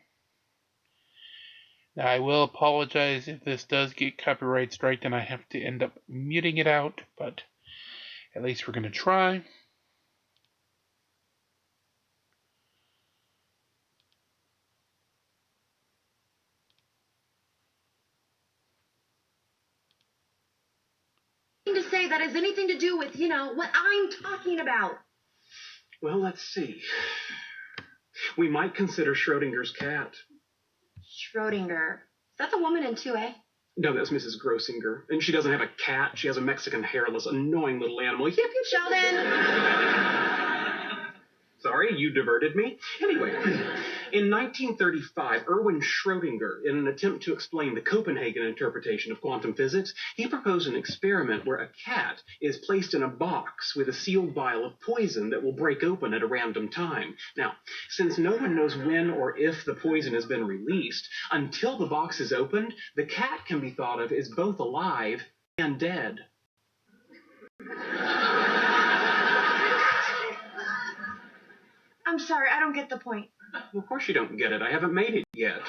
Now, I will apologize if this does get copyright striked and I have to end up muting it out, but at least we're going to try. To say that has anything to do with, what I'm talking about. Well, let's see. We might consider Schrodinger's cat. Schrodinger. That's a woman in 2A. No, that's Mrs. Grossinger. And she doesn't have a cat. She has a Mexican hairless, annoying little animal. Yip, yip, Sheldon! Sorry, you diverted me. Anyway, in 1935, Erwin Schrodinger, in an attempt to explain the Copenhagen interpretation of quantum physics, he proposed an experiment where a cat is placed in a box with a sealed vial of poison that will break open at a random time. Now, since no one knows when or if the poison has been released, until the box is opened, the cat can be thought of as both alive and dead. I'm sorry, I don't get the point. Well, of course you don't get it. I haven't made it yet.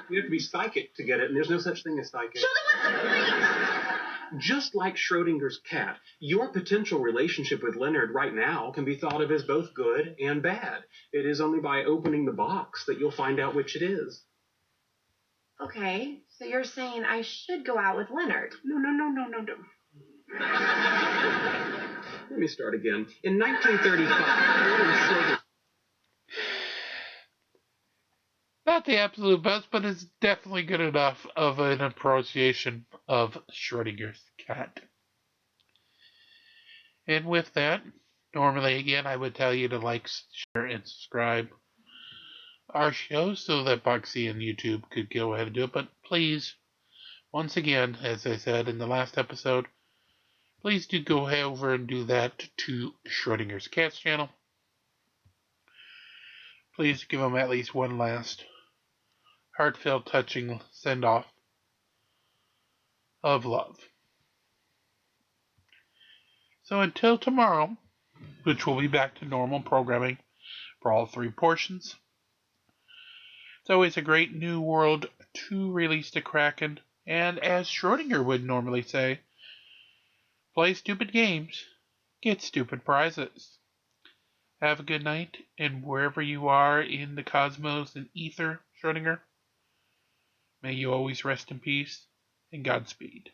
You have to be psychic to get it, and there's no such thing as psychic. Sheldon, what's the point? Just like Schrodinger's cat, your potential relationship with Leonard right now can be thought of as both good and bad. It is only by opening the box that you'll find out which it is. Okay, so you're saying I should go out with Leonard? No. Let me start again. In 1935, Not the absolute best, but it's definitely good enough of an appropriation of Schrodinger's cat. And with that, normally again, I would tell you to like, share, and subscribe our show so that Boxy and YouTube could go ahead and do it. But please, once again, as I said in the last episode, please do go over and do that to Schrodinger's Cat's channel. Please give him at least one last heartfelt, touching send-off of love. So until tomorrow, which will be back to normal programming for all three portions, it's always a great new world to release to Kraken, and as Schrodinger would normally say, play stupid games, get stupid prizes. Have a good night, and wherever you are in the cosmos and ether, Schrodinger, may you always rest in peace and Godspeed.